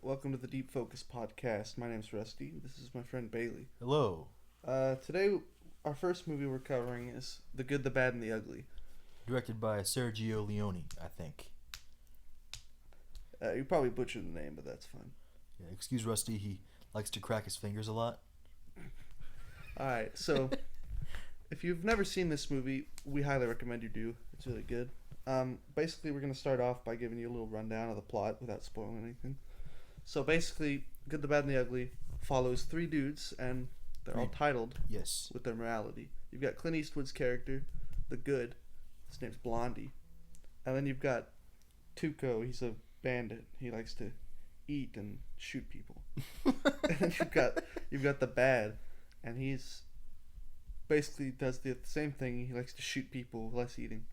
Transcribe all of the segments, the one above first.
Welcome to the Deep Focus podcast. My name's Rusty. This is my friend Bailey. Hello. Today, our first movie we're covering is The Good, the Bad, and the Ugly. Directed by Sergio Leone, I think. You probably butchered the name, but that's fine. Yeah, excuse Rusty, he likes to crack his fingers a lot. Alright, so if you've never seen this movie, we highly recommend you do. It's really good. Basically, we're going to start off by giving you a little rundown of the plot without spoiling anything. So basically, Good, the Bad, and the Ugly follows three dudes, and they're all titled Yes. with their morality. You've got Clint Eastwood's character, the Good. His name's Blondie. And then you've got Tuco. He's a bandit. He likes to eat and shoot people. And then you've got the Bad, and he's basically does the same thing. He likes to shoot people, less eating.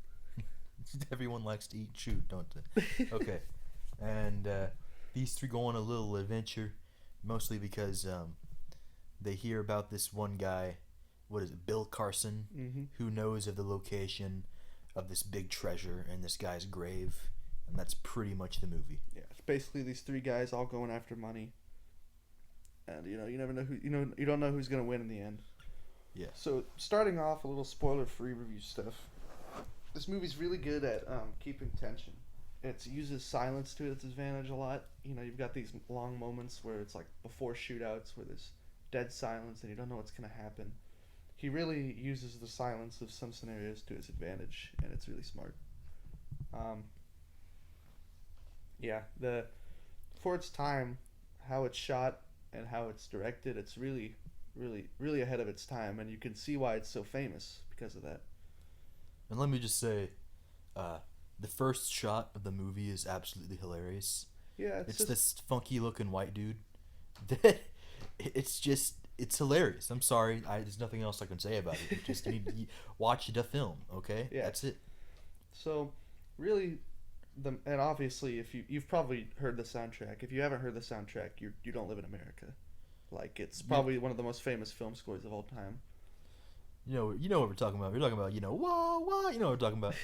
Everyone likes to eat and shoot, don't they? Okay. And these three go on a little adventure, mostly because they hear about this one guy, what is it, Bill Carson, who knows of the location of this big treasure in this guy's grave, and that's pretty much the movie. Yeah, it's basically these three guys all going after money, and you never know who you don't know who's gonna win in the end. Yeah. So starting off, a little spoiler-free review stuff. This movie's really good at keeping tension. It uses silence to its advantage a lot. You've got these long moments where it's like before shootouts where there's dead silence and you don't know what's gonna happen. He really uses the silence of some scenarios to his advantage, and it's really smart. For its time, how it's shot and how it's directed, it's really, really, really ahead of its time, and you can see why it's so famous because of that. And let me just say, the first shot of the movie is absolutely hilarious. Yeah, it's this funky looking white dude. It's hilarious. I'm sorry, there's nothing else I can say about it. You just need to watch the film, okay? Yeah. That's it. So, really, and obviously, if you've probably heard the soundtrack. If you haven't heard the soundtrack, you don't live in America. Like, it's probably one of the most famous film scores of all time. You know what we're talking about. We're talking about, wah, wah, you know what we're talking about.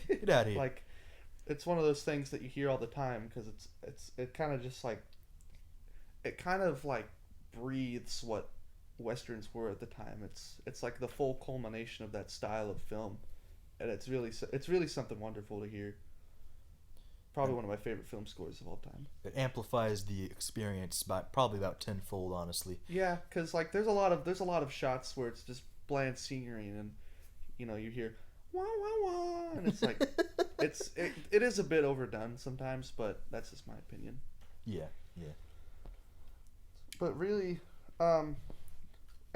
Get out of here. Like, it's one of those things that you hear all the time because it kind of just like, it kind of like breathes what westerns were at the time. It's like the full culmination of that style of film, and it's really something wonderful to hear. Probably one of my favorite film scores of all time. It amplifies the experience by probably about tenfold, honestly. Yeah, because like there's a lot of shots where it's just bland scenery, and you hear wah wah wah, and it's like it is a bit overdone sometimes, but that's just my opinion. Yeah. But really,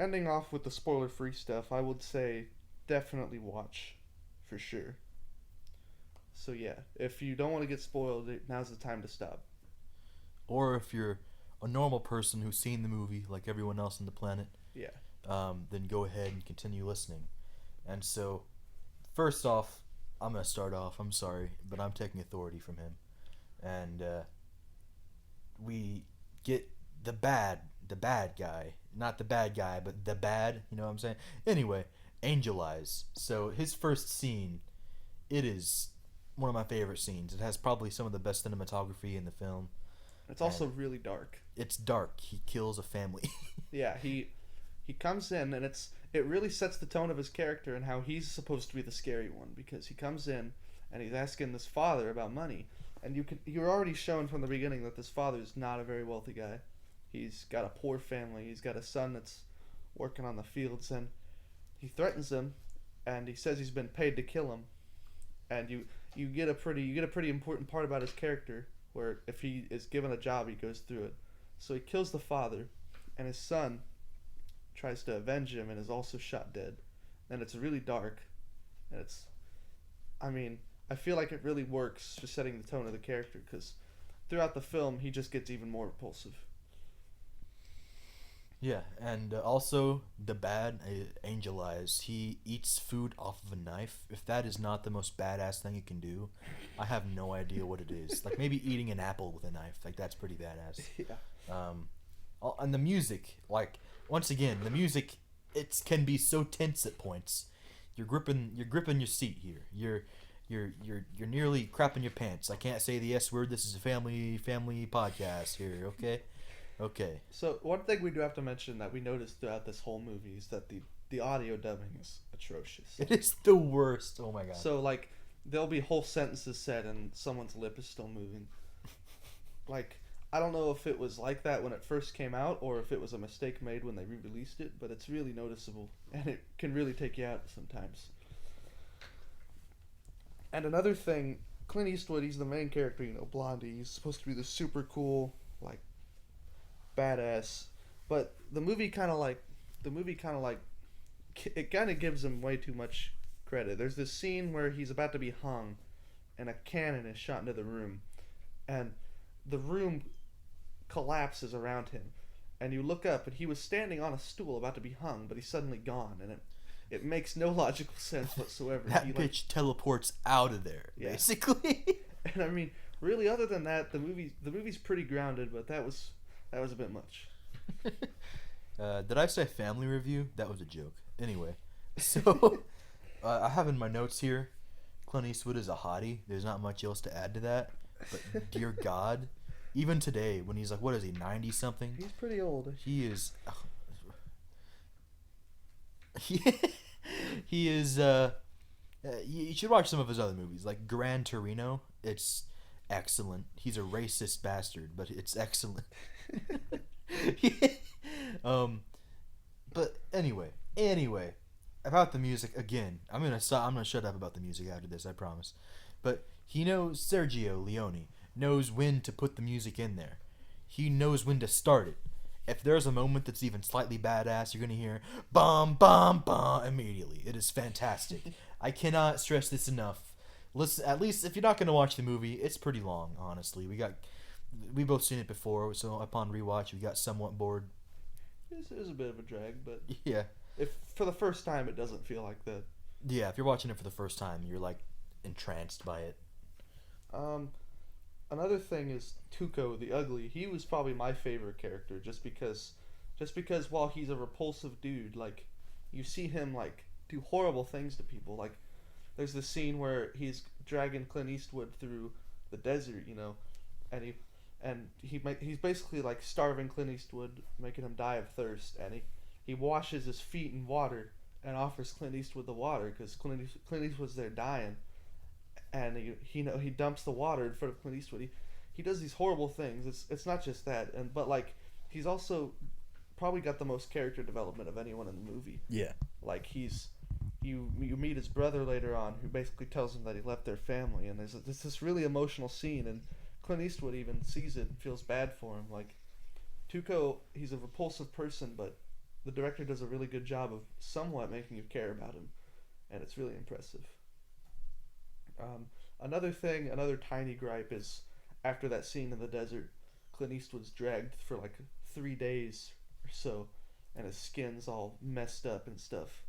ending off with the spoiler-free stuff, I would say definitely watch, for sure. So yeah, if you don't want to get spoiled, now's the time to stop. Or if you're a normal person who's seen the movie like everyone else on the planet, yeah, then go ahead and continue listening. And so, first off, I'm gonna start off. I'm sorry, but I'm taking authority from him, and we get the bad guy, not the bad guy, but the bad. You know what I'm saying? Anyway, Angel Eyes. So his first scene, it is one of my favorite scenes. It has probably some of the best cinematography in the film. It's also really dark. It's dark. He kills a family. Yeah, he comes in, and it really sets the tone of his character and how he's supposed to be the scary one, because he comes in and he's asking this father about money, and you're already shown from the beginning that this father is not a very wealthy guy. He's got a poor family. He's got a son that's working on the fields, and he threatens him, and he says he's been paid to kill him. And you get a pretty important part about his character, where if he is given a job, he goes through it. So he kills the father, and his son tries to avenge him and is also shot dead. And it's really dark, and I feel like it really works for setting the tone of the character, because throughout the film he just gets even more repulsive. Yeah, and also the bad Angel Eyes. He eats food off of a knife. If that is not the most badass thing you can do, I have no idea what it is. Like maybe eating an apple with a knife. Like that's pretty badass. Yeah. And the music, like once again, the music, it can be so tense at points. You're gripping your seat here. You're nearly crapping your pants. I can't say the S word. This is a family podcast here. Okay, okay. So one thing we do have to mention that we noticed throughout this whole movie is that the audio dubbing is atrocious. It is the worst. Oh my god. So like there'll be whole sentences said and someone's lip is still moving. Like I don't know if it was like that when it first came out or if it was a mistake made when they re-released it, but it's really noticeable and it can really take you out sometimes. And another thing, Clint Eastwood, he's the main character, Blondie. He's supposed to be the super cool, like, badass. But the movie kind of it kind of gives him way too much credit. There's this scene where he's about to be hung, and a cannon is shot into the room, and the room collapses around him, and you look up, and he was standing on a stool about to be hung, but he's suddenly gone, and it makes no logical sense whatsoever. That bitch teleports out of there, basically. And I mean, really, other than that, the movie's pretty grounded, but that was a bit much. Did I say family review? That was a joke. Anyway, so I have in my notes here, Clint Eastwood is a hottie. There's not much else to add to that. But dear God, even today, when he's like, what is he, 90 something? He's pretty old. He is. He is. You should watch some of his other movies, like Gran Torino. It's excellent. He's a racist bastard, but it's excellent. But anyway, about the music again. I'm gonna shut up about the music after this. I promise. But he knows Sergio Leone knows when to put the music in there. He knows when to start it. If there's a moment that's even slightly badass, you're going to hear bum bum bum immediately. It is fantastic. I cannot stress this enough. Listen, at least if you're not going to watch the movie, it's pretty long, honestly. We both seen it before, so upon rewatch, we got somewhat bored. It is a bit of a drag, but yeah. If for the first time it doesn't feel like that. Yeah, if you're watching it for the first time, you're like entranced by it. Another thing is Tuco the Ugly. He was probably my favorite character just because while he's a repulsive dude, like you see him like do horrible things to people. Like there's this scene where he's dragging Clint Eastwood through the desert, and he's basically like starving Clint Eastwood, making him die of thirst, and he washes his feet in water and offers Clint Eastwood the water because Clint Eastwood's there dying. And he dumps the water in front of Clint Eastwood. He does these horrible things. It's not just that, but like he's also probably got the most character development of anyone in the movie. Yeah. Like you meet his brother later on, who basically tells him that he left their family, and there's this really emotional scene, and Clint Eastwood even sees it and feels bad for him. Like Tuco, he's a repulsive person, but the director does a really good job of somewhat making you care about him, and it's really impressive. Another tiny gripe is after that scene in the desert, Clint Eastwood's dragged for like 3 days or so, and his skin's all messed up and stuff,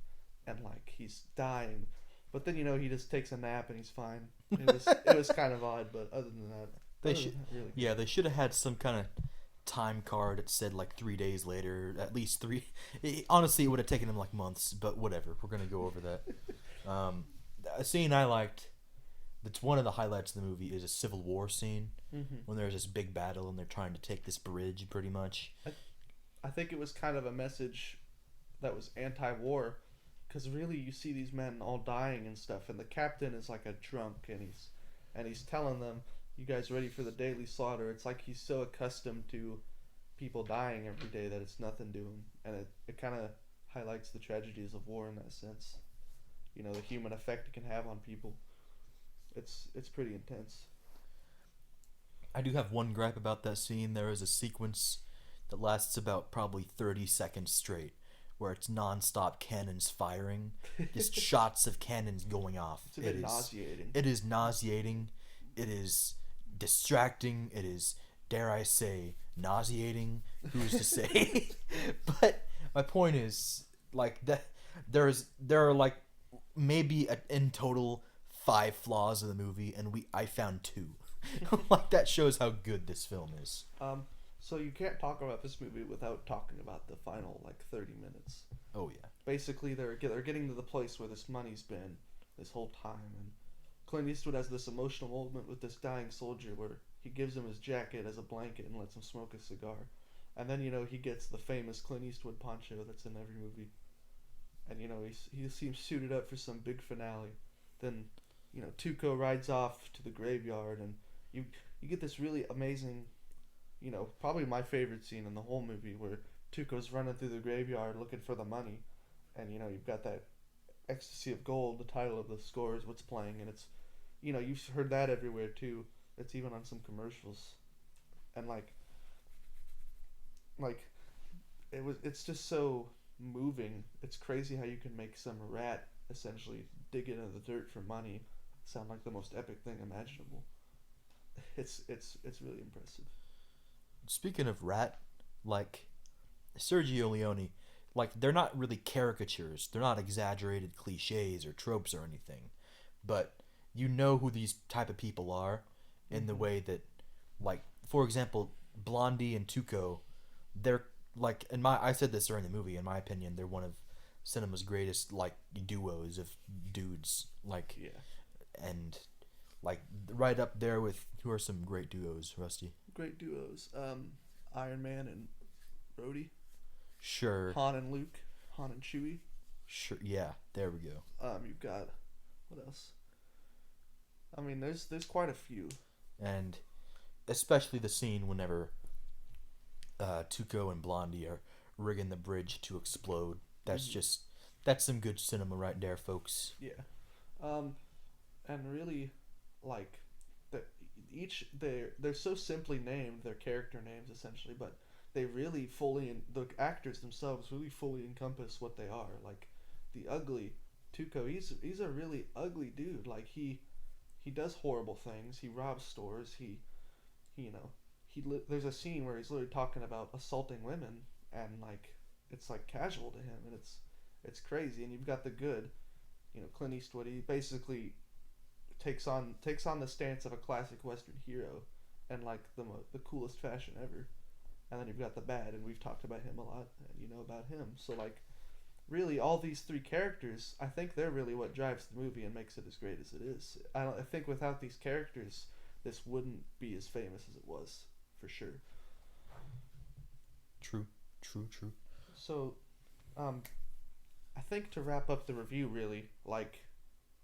and like he's dying, but then he just takes a nap and he's fine. It was kind of odd, but other than that, they should have had some kind of time card that said like 3 days later, at least 3. Honestly, it would have taken him like months, but whatever. We're gonna go over that. A scene I liked. That's one of the highlights of the movie is a Civil War scene when there's this big battle and they're trying to take this bridge pretty much. I think it was kind of a message that was anti-war because really you see these men all dying and stuff, and the captain is like a drunk and he's telling them, you guys ready for the daily slaughter? It's like he's so accustomed to people dying every day that it's nothing to him, and it kind of highlights the tragedies of war in that sense. The human effect it can have on people. It's pretty intense. I do have one gripe about that scene. There is a sequence that lasts about probably 30 seconds straight where it's non-stop cannons firing. Just shots of cannons going off. It's a bit nauseating. It is nauseating. It is distracting. It is, dare I say, nauseating. Who's to say? But my point is, like, that there are like maybe in total 5 flaws in the movie, and I found 2. Like, that shows how good this film is. So you can't talk about this movie without talking about the final 30 minutes. Oh yeah. Basically, they're getting to the place where this money's been this whole time, and Clint Eastwood has this emotional moment with this dying soldier where he gives him his jacket as a blanket and lets him smoke a cigar. And then, he gets the famous Clint Eastwood poncho that's in every movie. And, he seems suited up for some big finale. Then, Tuco rides off to the graveyard, and you get this really amazing, probably my favorite scene in the whole movie where Tuco's running through the graveyard looking for the money. And, you've got that Ecstasy of Gold, the title of the score is what's playing, and it's, you've heard that everywhere too. It's even on some commercials, and it's just so moving. It's crazy how you can make some rat essentially dig into the dirt for money sound like the most epic thing imaginable. It's really impressive. Speaking of rat, like Sergio Leone, like they're not really caricatures. They're not exaggerated cliches or tropes or anything, but you know who these type of people are in the way that, like, for example, Blondie and Tuco, they're like, I said this during the movie, in my opinion, they're one of cinema's greatest, like, duos of dudes, like, Yeah. and like right up there with, who are some great duos, Rusty? Great duos. Iron Man and Rhodey. Sure. Han and Luke. Han and Chewie. Sure. Yeah. There we go. You've got, what else? I mean, there's quite a few. And especially the scene whenever Tuco and Blondie are rigging the bridge to explode. That's that's some good cinema right there, folks. Yeah. And really, like, they're so simply named, their character names essentially, but they really the actors themselves really fully encompass what they are. Like, the ugly Tuco, he's a really ugly dude. Like, he does horrible things. He robs stores. There's a scene where he's literally talking about assaulting women, and like, it's like casual to him, and it's crazy. And you've got the good, Clint Eastwood. He basically takes on the stance of a classic Western hero, and like the coolest fashion ever. And then you've got the bad, and we've talked about him a lot, and you know about him. So, like, really, all these three characters, I think they're really what drives the movie and makes it as great as it is. I think without these characters, this wouldn't be as famous as it was, for sure. True. So, I think to wrap up the review, really, like,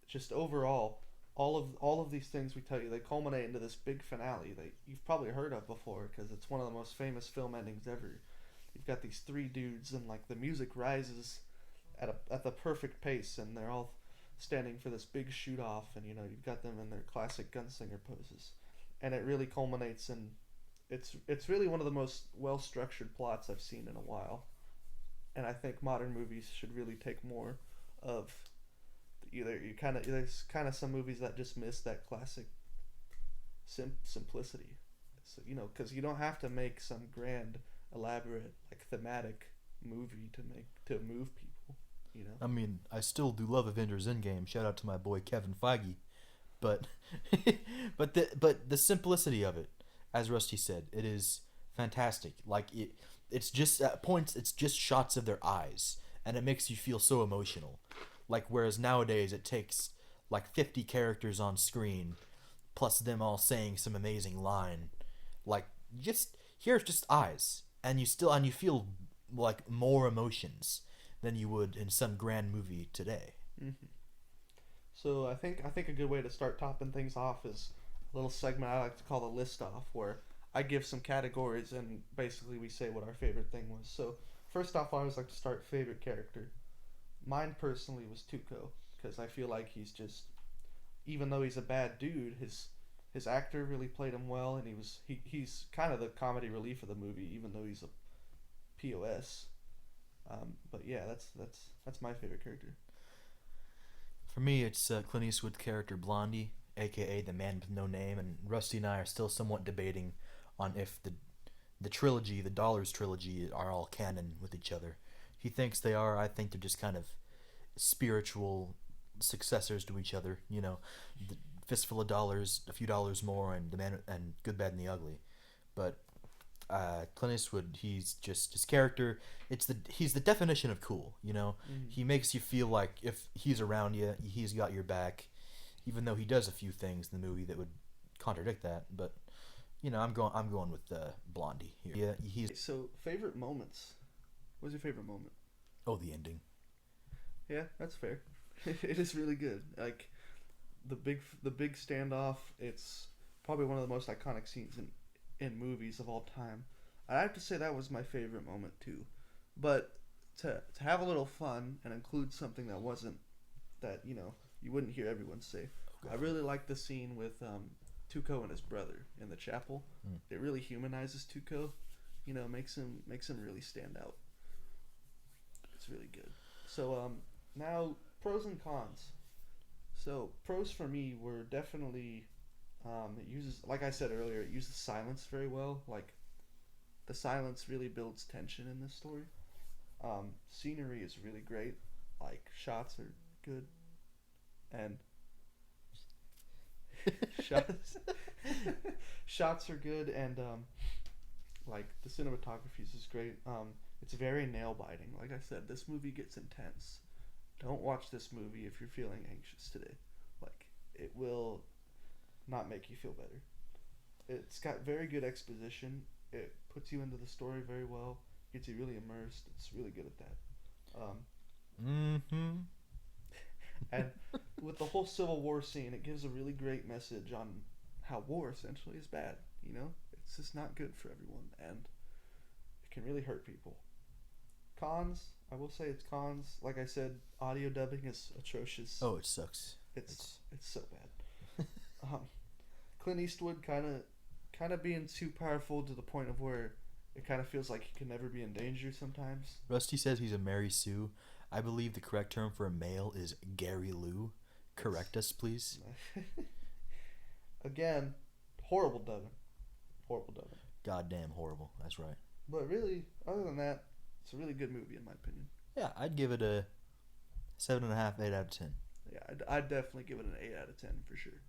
just overall, all of these things we tell you, they culminate into this big finale that you've probably heard of before, because it's one of the most famous film endings ever. You've got these three dudes, and like the music rises at the perfect pace, and they're all standing for this big shoot off, and you've got them in their classic gunslinger poses, and it really culminates in it's really one of the most well structured plots I've seen in a while, and I think modern movies should really take more of. There's kind of some movies that just miss that classic simplicity. So, because you don't have to make some grand, elaborate, like, thematic movie to move people. I mean, I still do love Avengers Endgame. Shout out to my boy Kevin Feige, but but the simplicity of it, as Rusty said, it is fantastic. Like, it's just at points, it's just shots of their eyes, and it makes you feel so emotional. Like, whereas nowadays it takes like 50 characters on screen, plus them all saying some amazing line. Like, here's just eyes, and you feel like more emotions than you would in some grand movie today. Mm-hmm. So I think a good way to start topping things off is a little segment I like to call the list off, where I give some categories and basically we say what our favorite thing was. So first off, I always like to start favorite character. Mine personally was Tuco, because I feel like he's just, even though he's a bad dude, his actor really played him well, and he's kind of the comedy relief of the movie, even though he's a POS. But yeah, that's my favorite character. For me, it's Clint Eastwood's character Blondie, aka the man with no name, and Rusty and I are still somewhat debating on if the trilogy, the Dollars trilogy, are all canon with each other. He thinks they are. I think they're just kind of spiritual successors to each other. The Fistful of Dollars, A Few Dollars More, and The Man and Good, Bad, and the Ugly. But Clint Eastwood, he's just his character. He's the definition of cool. Mm-hmm. He makes you feel like if he's around you, he's got your back. even though he does a few things in the movie that would contradict that. But I'm going with Blondie here. Yeah, he's. So favorite moments. What was your favorite moment? Oh, the ending. Yeah, that's fair. It is really good. Like the big standoff. It's probably one of the most iconic scenes in movies of all time. I have to say that was my favorite moment too. But to have a little fun and include something that you wouldn't hear everyone say. I really like the scene with Tuco and his brother in the chapel. It really humanizes Tuco. Makes him really stand out. It's really good. So now pros and cons. So pros for me were definitely it uses, like I said earlier, it uses silence very well. Like the silence really builds tension in this story. Scenery is really great. Like shots are good, and shots are good, and like the cinematography is great. It's very nail biting. Like I said, this movie gets intense. Don't watch this movie if you're feeling anxious today. Like it will not make you feel better. It's got very good exposition. It puts you into the story very well. Gets you really immersed. It's really good at that. And with the whole Civil War scene, it gives a really great message on how war essentially is bad. It's just not good for everyone, and it can really hurt people. Cons, I will say it's cons. Like I said, audio dubbing is atrocious. Oh, it sucks. It's so bad. Clint Eastwood kind of being too powerful to the point of where it kind of feels like he can never be in danger sometimes. Rusty says he's a Mary Sue. I believe the correct term for a male is Gary Lou. Correct us, please. Again, horrible dubbing. Horrible dubbing. Goddamn horrible. That's right. But really, other than that, it's a really good movie in my opinion. Yeah, I'd give it a 7.5, 8 out of 10. Yeah, I'd definitely give it an 8 out of 10 for sure.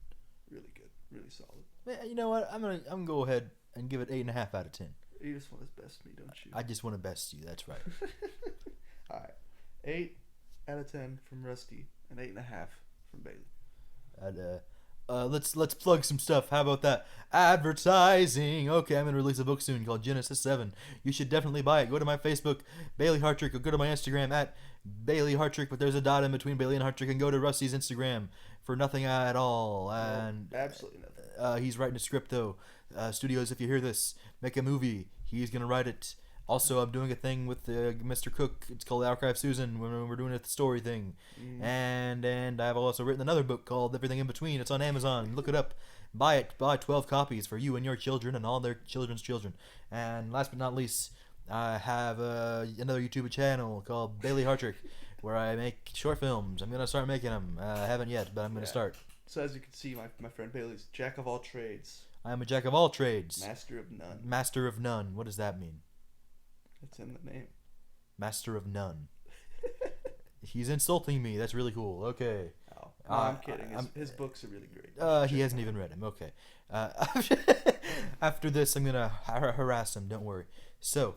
Really good. Really solid. Man, you know what? I'm gonna go ahead and give it 8.5 out of 10. You just want to best me, don't you? I just want to best you. That's right. All right. 8 out of 10 from Rusty and 8.5 from Bailey. And let's plug some stuff. How about that? Advertising. Okay, I'm gonna release a book soon called Genesis 7. You should definitely buy it. Go to my Facebook, Bailey Hartrich, or go to my Instagram at Bailey Hartrich, but there's a dot in between Bailey and Hartrich, and go to Rusty's Instagram for nothing at all. And absolutely nothing. He's writing a script though. Studios, if you hear this, make a movie. He's gonna write it. Also, I'm doing a thing with Mr. Cook. It's called Archive Susan when we're doing a story thing. And I've also written another book called Everything in Between. It's on Amazon. Look it up. Buy it. Buy 12 copies for you and your children and all their children's children. And last but not least, I have another YouTube channel called Bailey Hartrich where I make short films. I'm going to start making them. I haven't yet, but I'm going to start. So as you can see, my friend Bailey's jack of all trades. I am a jack of all trades. Master of none. Master of none. What does that mean? It's in the name. Master of none. He's insulting me. That's really cool. Okay. Oh, no, I'm kidding. His books are really great. He hasn't even read them. Okay. After this, I'm gonna harass him. Don't worry. So,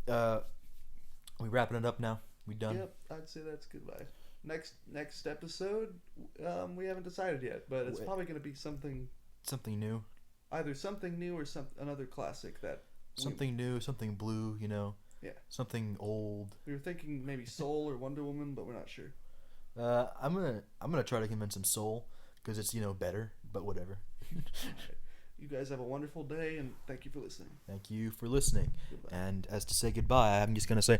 we wrapping it up now. We done? Yep. I'd say that's goodbye. Next episode, we haven't decided yet, but it's probably gonna be something new. Either something new or another classic that. Something new, something blue. Yeah. Something old. We were thinking maybe Soul or Wonder Woman, but we're not sure. I'm gonna try to convince him Soul because it's better, but whatever. Right. You guys have a wonderful day, and thank you for listening. Thank you for listening. Goodbye. And as to say goodbye, I'm just gonna say.